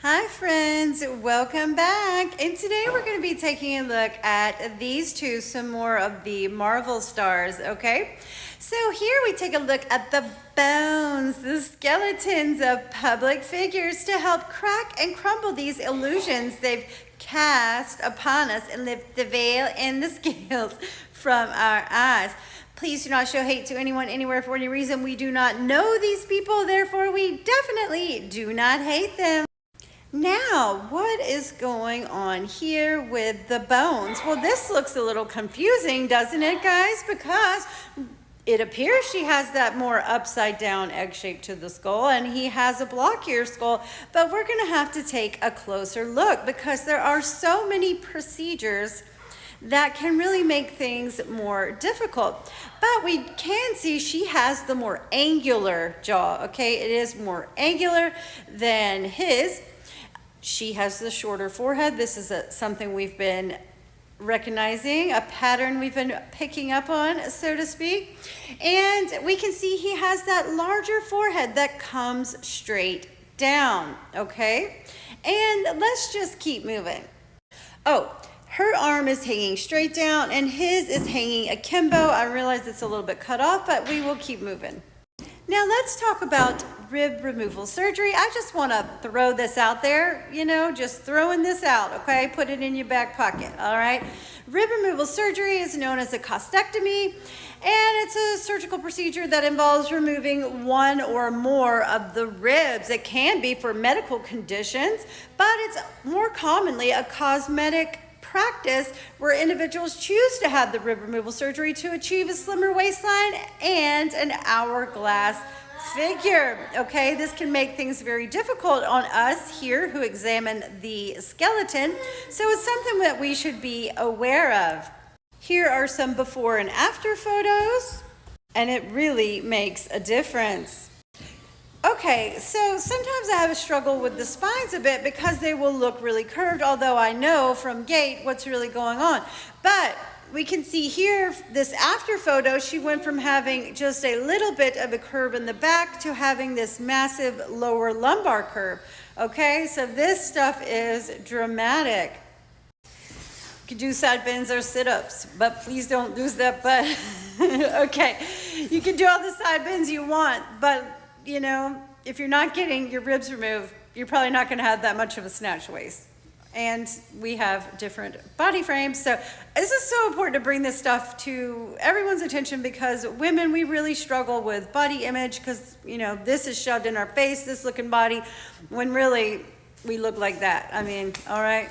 Hi friends, welcome back. And today we're going to be taking a look at these two, some more of the Marvel stars, okay? So here we take a look at the bones, the skeletons of public figures to help crack and crumble these illusions they've cast upon us and lift the veil and the scales from our eyes. Please do not show hate to anyone, anywhere, for any reason. We do not know these people, therefore we definitely do not hate them. Now, what is going on here with the bones? Well, this looks a little confusing, doesn't it, guys? Because it appears she has that more upside down egg shape to the skull, and he has a blockier skull, but we're gonna have to take a closer look because there are so many procedures that can really make things more difficult. But we can see she has the more angular jaw, okay? It is more angular than his. She has the shorter forehead. This is something we've been recognizing, a pattern we've been picking up on, so to speak. And we can see he has that larger forehead that comes straight down, okay? And let's just keep moving. Oh, her arm is hanging straight down and his is hanging akimbo. I realize it's a little bit cut off, but we will keep moving. Now let's talk about rib removal surgery. I just want to throw this out there, just throwing this out, okay? Put it in your back pocket, all right? Rib removal surgery is known as a costectomy, and it's a surgical procedure that involves removing one or more of the ribs. It can be for medical conditions, but it's more commonly a cosmetic practice where individuals choose to have the rib removal surgery to achieve a slimmer waistline and an hourglass figure. Okay, this can make things very difficult on us here who examine the skeleton, so it's something that we should be aware of. Here are some before and after photos, and it really makes a difference. Okay, so sometimes I have a struggle with the spines a bit because they will look really curved, although I know from gait what's really going on. But we can see here, this after photo, she went from having just a little bit of a curve in the back to having this massive lower lumbar curve. Okay, so this stuff is dramatic. You can do side bends or sit-ups, but please don't lose that butt. Okay, you can do all the side bends you want, but if you're not getting your ribs removed, you're probably not going to have that much of a snatch waist. And we have different body frames. So this is so important to bring this stuff to everyone's attention because women, we really struggle with body image because, this is shoved in our face, this looking body, when really we look like that. I mean, all right.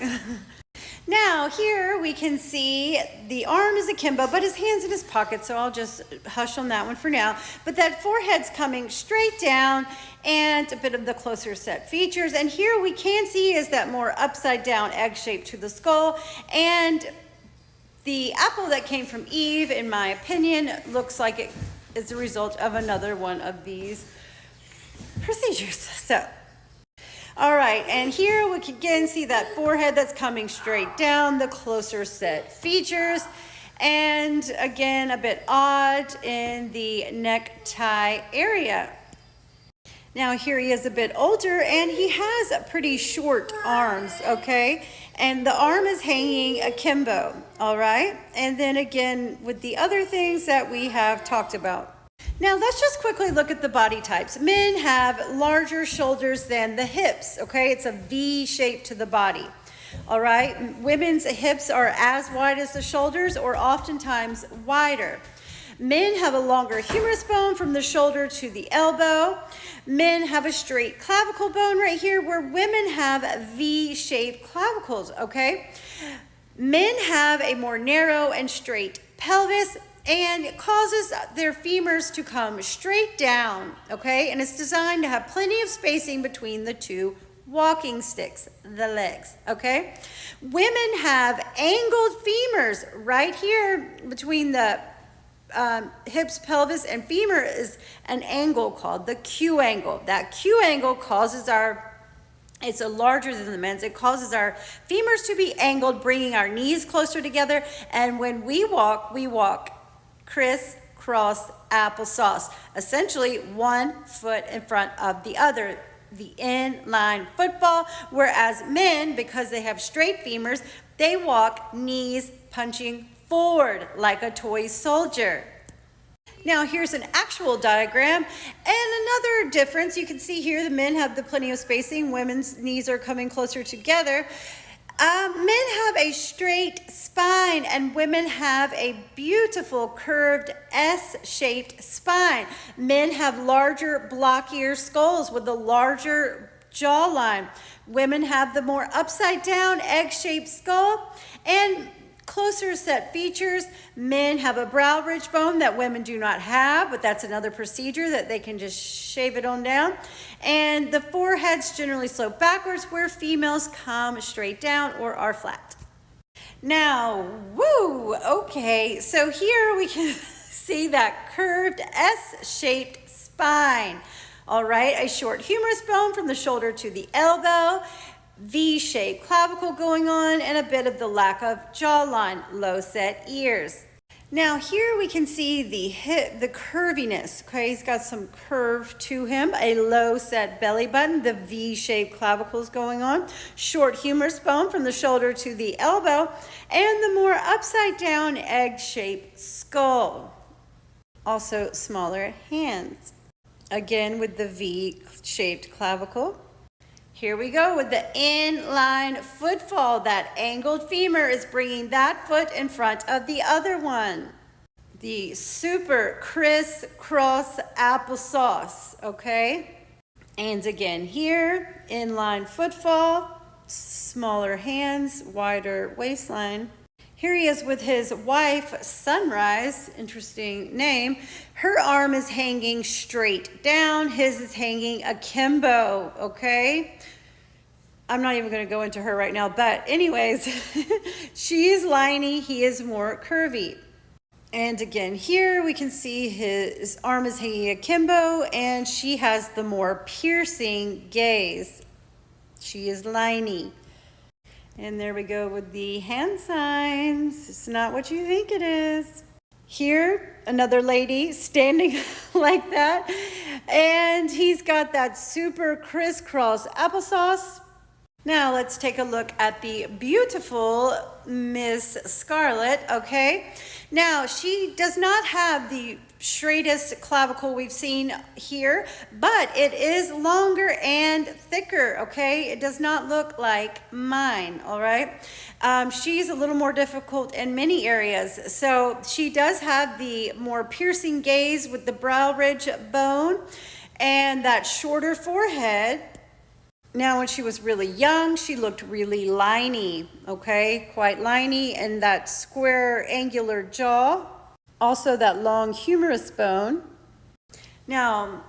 Now here we can see the arm is akimbo, but his hand's in his pocket, so I'll just hush on that one for now. But that forehead's coming straight down and a bit of the closer set features. And here we can see is that more upside down egg shape to the skull. And the apple that came from Eve, in my opinion, looks like it is a result of another one of these procedures. So. All right, and here we can again see that forehead that's coming straight down, the closer set features, and again, a bit odd in the necktie area. Now here he is a bit older and he has pretty short arms, okay? And the arm is hanging akimbo, all right? And then again, with the other things that we have talked about. Now let's just quickly look at the body types. Men have larger shoulders than the hips, okay? It's a V shape to the body, all right? Women's hips are as wide as the shoulders or oftentimes wider. Men have a longer humerus bone from the shoulder to the elbow. Men have a straight clavicle bone right here where women have V-shaped clavicles, okay? Men have a more narrow and straight pelvis, and it causes their femurs to come straight down, okay? And it's designed to have plenty of spacing between the two walking sticks, the legs, okay? Women have angled femurs right here between the hips, pelvis, and femur is an angle called the Q angle. That Q angle causes it's larger than the men's. It causes our femurs to be angled, bringing our knees closer together. And when we walk crisscross applesauce, essentially one foot in front of the other. the inline football, whereas men, because they have straight femurs, they walk knees punching forward like a toy soldier. Now here's an actual diagram, and another difference. You can see here the men have the plenty of spacing, women's knees are coming closer together. Men have a straight spine and women have a beautiful curved S-shaped spine. Men have larger, blockier skulls with a larger jawline. Women have the more upside down egg-shaped skull and closer set features. Men have a brow ridge bone that women do not have, but that's another procedure that they can just shave it on down. And the foreheads generally slope backwards, where females come straight down or are flat. Now, woo, okay, so here we can see that curved S-shaped spine. All right, a short humerus bone from the shoulder to the elbow, V-shaped clavicle going on, and a bit of the lack of jawline, low set ears. Now here we can see the hip, the curviness, okay? He's got some curve to him, a low set belly button, the V-shaped clavicles going on, short humerus bone from the shoulder to the elbow, and the more upside down egg-shaped skull. Also smaller hands, again with the V-shaped clavicle. Here we go with the inline footfall. That angled femur is bringing that foot in front of the other one. The super crisscross applesauce, okay? And again here, inline footfall, smaller hands, wider waistline. Here he is with his wife, Sunrise, interesting name. Her arm is hanging straight down. His is hanging akimbo, okay? I'm not even going to go into her right now, but anyways, she is liney, he is more curvy. And again, here we can see his arm is hanging akimbo, and she has the more piercing gaze. She is liney. And there we go with the hand signs. It's not what you think it is. Here, another lady standing like that. And he's got that super crisscross applesauce. Now let's take a look at the beautiful Miss Scarlett, okay? Now she does not have the straightest clavicle we've seen here, but it is longer and thicker, okay? It does not look like mine, all right? She's a little more difficult in many areas. So she does have the more piercing gaze with the brow ridge bone and that shorter forehead. Now, when she was really young, she looked really liney, okay? Quite liney, and that square angular jaw. Also that long humerus bone. Now,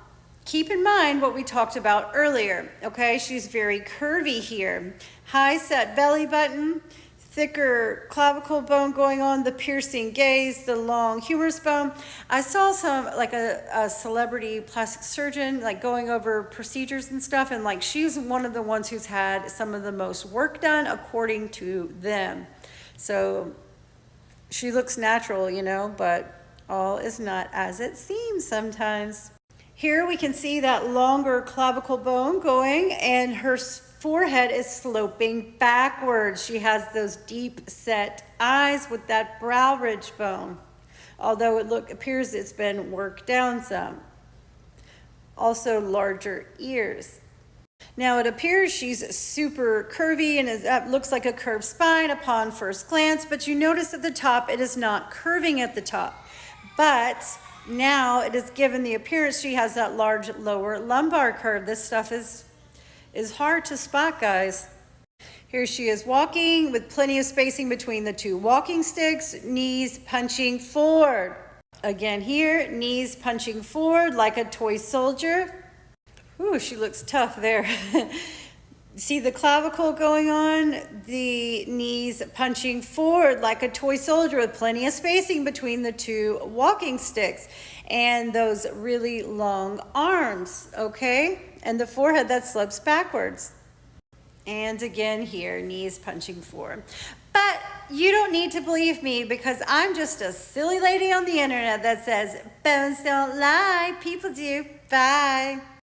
keep in mind what we talked about earlier, okay? She's very curvy here. High set belly button, thicker clavicle bone going on, the piercing gaze, the long humerus bone. I saw some, like a celebrity plastic surgeon, like going over procedures and stuff, and like she's one of the ones who's had some of the most work done according to them. So she looks natural, you know, but all is not as it seems sometimes. Here we can see that longer clavicle bone going, and her forehead is sloping backwards. She has those deep set eyes with that brow ridge bone, although it appears it's been worked down some. Also larger ears. Now it appears she's super curvy and it looks like a curved spine upon first glance, but you notice at the top it is not curving at the top. But now it is given the appearance she has that large lower lumbar curve. This stuff is hard to spot, guys. Here she is walking with plenty of spacing between the two walking sticks, knees punching forward. Again here, knees punching forward like a toy soldier. Ooh, she looks tough there. See the clavicle going on, the knees punching forward like a toy soldier with plenty of spacing between the two walking sticks, and those really long arms, okay? And the forehead that slopes backwards. And again here, knees punching forward. But you don't need to believe me, because I'm just a silly lady on the internet that says, bones don't lie, people do. Bye.